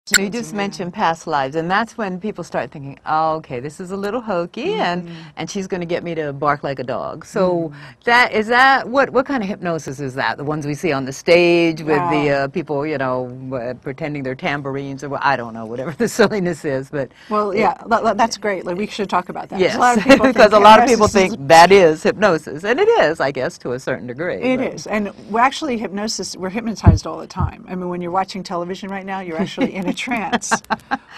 So you just mentioned past lives, and that's when people start thinking, oh, okay, this is a little hokey, and she's going to get me to bark like a dog. So what kind of hypnosis is that? The ones we see on the stage with the people, you know, pretending they're tambourines, or I don't know, whatever the silliness is. But well, yeah, that's great. Like, we should talk about that. Yes, a lot of people because a lot of people think that is hypnosis, and it is, I guess, to a certain degree. It is, and we're actually we're hypnotized all the time. I mean, when you're watching television right now, you're actually in a trance.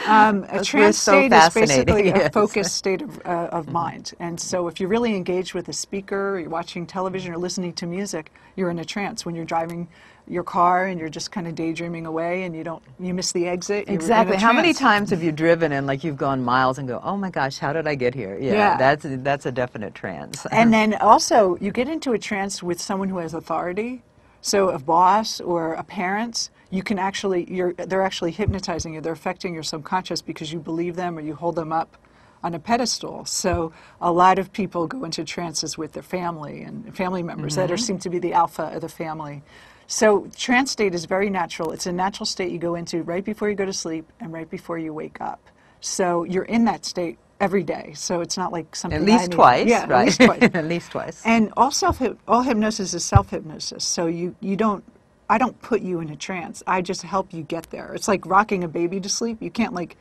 A trance state is basically a focused state of mind. And so if you're really engaged with a speaker, or you're watching television or listening to music, you're in a trance. When you're driving your car and you're just kind of daydreaming away and you miss the exit. Exactly. How many times have you driven and like you've gone miles and go, oh my gosh, how did I get here? Yeah. That's a definite trance. And then also you get into a trance with someone who has authority. So a boss or a parent, you can actually, they're actually hypnotizing you. They're affecting your subconscious because you believe them or you hold them up on a pedestal. So a lot of people go into trances with their family and family members that seem to be the alpha of the family. So trance state is very natural. It's a natural state you go into right before you go to sleep and right before you wake up. So you're in that state every day. So it's not like something at least twice, yeah, right? At least twice. At least twice. And all hypnosis is self-hypnosis. So I don't put you in a trance. I just help you get there. It's like rocking a baby to sleep. You can't like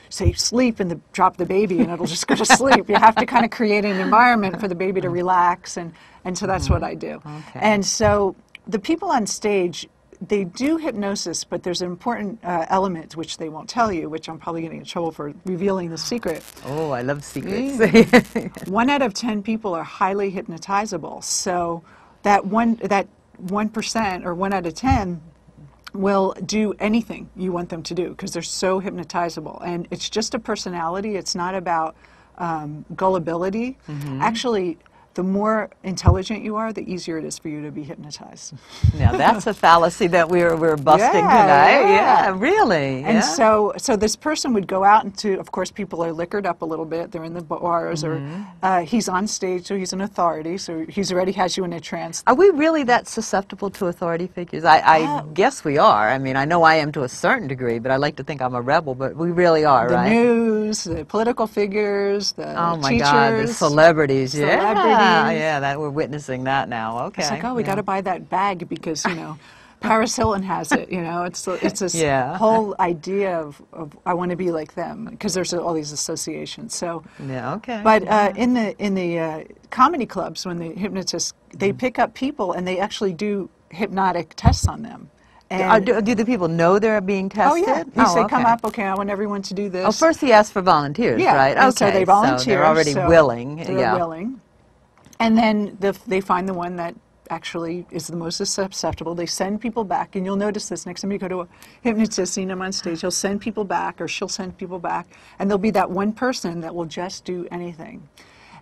say sleep and drop the baby and it'll just go to sleep. You have to kind of create an environment for the baby to relax, and so that's what I do. Okay. And so the people on stage, they do hypnosis, but there's an important element which they won't tell you, which I'm probably getting in trouble for revealing the secret. Oh, I love secrets. 1 out of 10 people are highly hypnotizable. So that 1% or 1 out of 10 will do anything you want them to do because they're so hypnotizable. And it's just a personality. It's not about gullibility. Actually, the more intelligent you are, the easier it is for you to be hypnotized. Now that's a fallacy that we're busting tonight. Yeah, really. And so this person would go out into, of course, people are liquored up a little bit. They're in the bars, or he's on stage, so he's an authority. So he's already has you in a trance. Are we really that susceptible to authority figures? I guess we are. I mean, I know I am to a certain degree, but I like to think I'm a rebel. But we really are, right? The news, the political figures, the teachers, God, the celebrities. Yeah, that we're witnessing that now. Okay. It's like, oh, we got to buy that bag because, you know, Paris Hilton has it. You know, it's this whole idea of I want to be like them because there's all these associations. So But in the comedy clubs, when the hypnotists they pick up people and they actually do hypnotic tests on them. And do the people know they're being tested? Oh, yeah. He said, come up, okay, I want everyone to do this. Oh, first he asked for volunteers, right? Okay, so they volunteer. So they're already willing. They're willing. And then they find the one that actually is the most susceptible. They send people back, and you'll notice this next time you go to a hypnotist, seeing them on stage, he'll send people back, or she'll send people back, and there'll be that one person that will just do anything.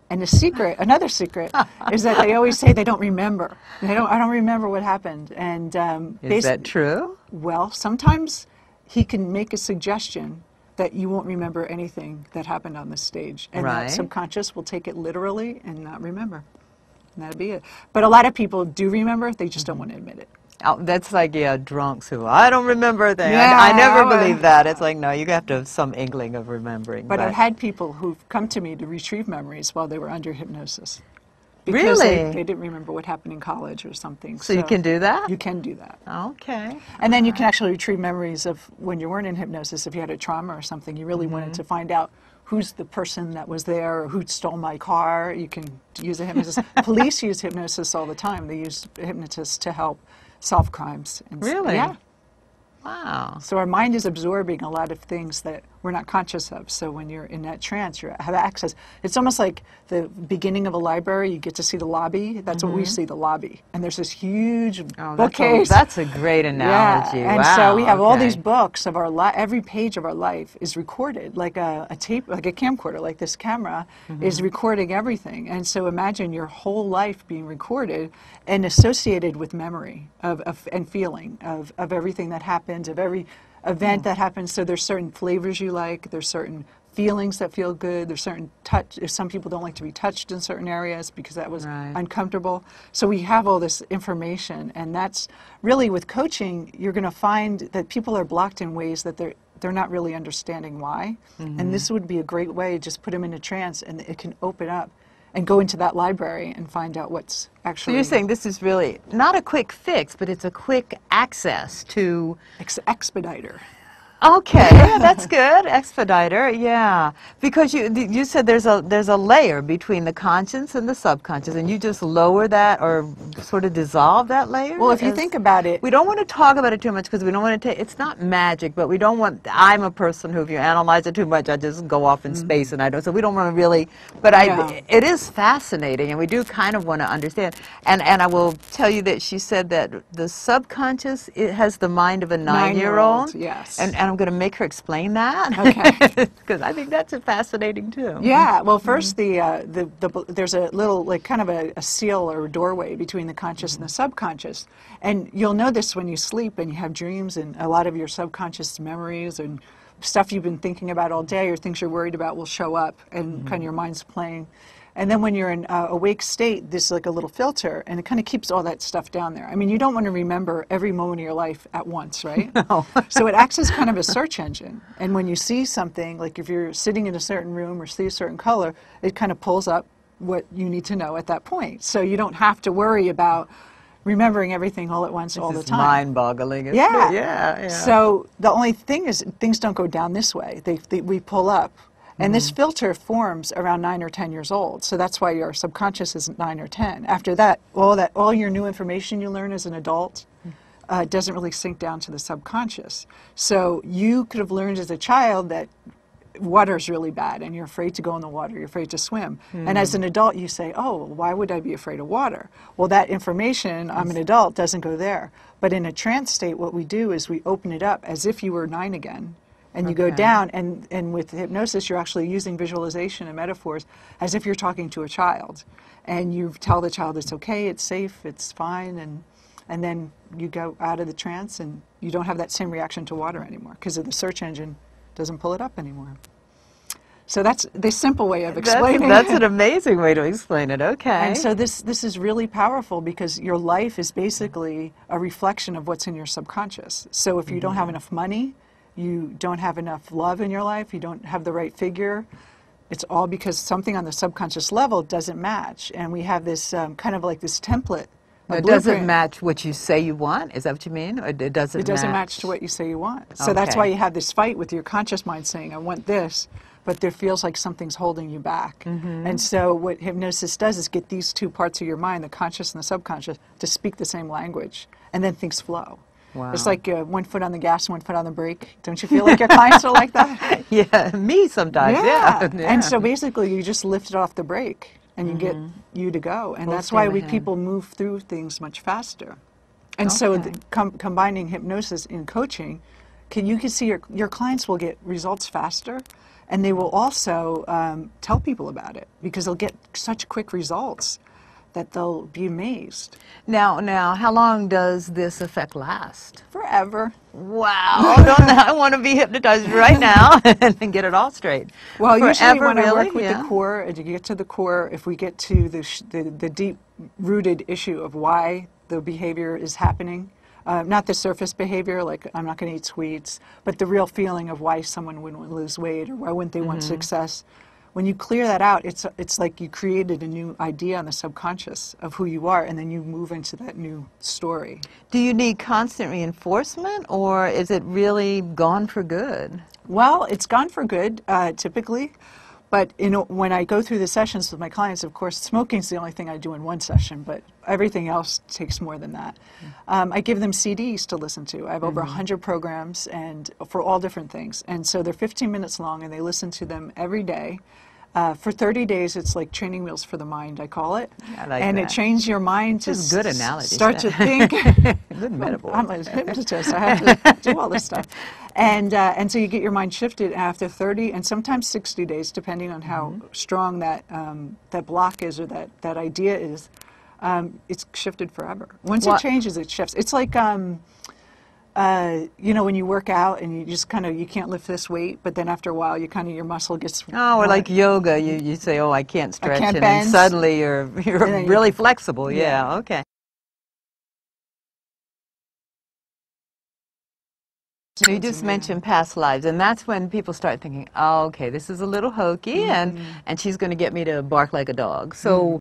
And the secret, another secret, is that they always say they don't remember. I don't remember what happened. And is that true? Well, sometimes he can make a suggestion that you won't remember anything that happened on the stage. And that subconscious will take it literally and not remember. And that'll be it. But a lot of people do remember, they just don't want to admit it. Oh, that's like, drunks who, I don't remember a thing. I never believe that. It's like, no, you have to have some inkling of remembering. But I've had people who've come to me to retrieve memories while they were under hypnosis. Because they didn't remember what happened in college or something. So you can do that? You can do that. Okay. And then you can actually retrieve memories of when you weren't in hypnosis. If you had a trauma or something, you really wanted to find out who's the person that was there or who stole my car. You can use a hypnotist. Police use hypnosis all the time. They use hypnotists to help solve crimes. Really? Yeah. Wow. So our mind is absorbing a lot of things that we're not conscious of. So when you're in that trance, you have access. It's almost like the beginning of a library. You get to see the lobby. That's what we see, the lobby. And there's this huge bookcase. That's a great analogy. Yeah. And so we have all these books of our every page of our life is recorded, like a tape, like a camcorder, like this camera is recording everything. And so imagine your whole life being recorded and associated with memory and feeling of everything that happens, of every event that happens. So there's certain flavors you like, there's certain feelings that feel good, there's certain touch. Some people don't like to be touched in certain areas because that was uncomfortable. So we have all this information, and that's really with coaching, you're going to find that people are blocked in ways that they're not really understanding why. And this would be a great way to just put them in a trance, and it can open up and go into that library and find out what's actually... So you're saying this is really not a quick fix, but it's a quick access to... Expediter. Okay, yeah, that's good. Expediter, yeah. Because you said there's a layer between the conscious and the subconscious, and you just lower that or sort of dissolve that layer? Well, if you think about it... We don't want to talk about it too much because we don't want to take... It's not magic, but we don't want... I'm a person who, if you analyze it too much, I just go off in space, and I don't... So we don't want to really... But it is fascinating, and we do kind of want to understand. And I will tell you that she said that the subconscious, it has the mind of a 9-year-old. Yes. And I'm going to make her explain that. Okay. Because I think that's fascinating too. Yeah. Well, first there's a little, like, kind of a seal or a doorway between the conscious and the subconscious, and you'll know this when you sleep and you have dreams, and a lot of your subconscious memories and stuff you've been thinking about all day or things you're worried about will show up, and kind of your mind's playing. And then when you're in awake state, there's like a little filter, and it kind of keeps all that stuff down there. I mean, you don't want to remember every moment of your life at once, right? No. So it acts as kind of a search engine. And when you see something, like if you're sitting in a certain room or see a certain color, it kind of pulls up what you need to know at that point. So you don't have to worry about remembering everything all at once all the time. Mind-boggling. Yeah. Yeah. So the only thing is, things don't go down this way. We pull up. And this filter forms around 9 or 10 years old. So that's why your subconscious is 9 or 10. After that, all your new information you learn as an adult doesn't really sink down to the subconscious. So you could have learned as a child that water's really bad, and you're afraid to go in the water, you're afraid to swim. And as an adult, you say, oh, why would I be afraid of water? Well, that information, I'm an adult, doesn't go there. But in a trance state, what we do is we open it up as if you were 9 again. And you go down, and with hypnosis, you're actually using visualization and metaphors as if you're talking to a child. And you tell the child it's okay, it's safe, it's fine, and then you go out of the trance, and you don't have that same reaction to water anymore because the search engine doesn't pull it up anymore. So that's the simple way of explaining. That's an amazing way to explain it, okay. And so this is really powerful because your life is basically a reflection of what's in your subconscious. So if you don't have enough money, you don't have enough love in your life, you don't have the right figure, it's all because something on the subconscious level doesn't match. And we have this kind of like this template. It doesn't match what you say you want? Is that what you mean? Or it doesn't match to what you say you want. So that's why you have this fight with your conscious mind saying, I want this, but there feels like something's holding you back. And so what hypnosis does is get these two parts of your mind, the conscious and the subconscious, to speak the same language, and then things flow. Wow. It's like 1 foot on the gas, 1 foot on the brake. Don't you feel like your clients are like that? Yeah, me sometimes, yeah. And so basically you just lift it off the brake and you get you to go. And that's why people move through things much faster. And so combining hypnosis in coaching, you can see your clients will get results faster, and they will also tell people about it because they'll get such quick results that they'll be amazed. Now, how long does this effect last? Forever. Wow! I want to be hypnotized right now and get it all straight. Well, Forever, usually when really? I work with the core, and you get to the core, if we get to the deep-rooted issue of why the behavior is happening, not the surface behavior, like I'm not going to eat sweets, but the real feeling of why someone wouldn't lose weight or why wouldn't they want success. When you clear that out, it's like you created a new idea on the subconscious of who you are, and then you move into that new story. Do you need constant reinforcement, or is it really gone for good? Well, it's gone for good, typically. But when I go through the sessions with my clients, of course, smoking's the only thing I do in one session, but everything else takes more than that. I give them CDs to listen to. I have over 100 programs and for all different things. And so they're 15 minutes long, and they listen to them every day. For 30 days, it's like training wheels for the mind, I call it. I like and that. It trains your mind to good analogy. Start to think. Good metaphor. I'm a hypnotist. I have to do all this stuff. And so you get your mind shifted after 30 and sometimes 60 days, depending on how strong that block is or that idea is. It's shifted forever. Once it changes, it shifts. It's like when you work out and you just you can't lift this weight, but then after a while, your muscle gets... Oh, or like yoga, you say, oh, I can't stretch, and then bend. Suddenly you're really flexible. Yeah, okay. So you just mentioned past lives, and that's when people start thinking, oh, okay, this is a little hokey, and she's going to get me to bark like a dog. So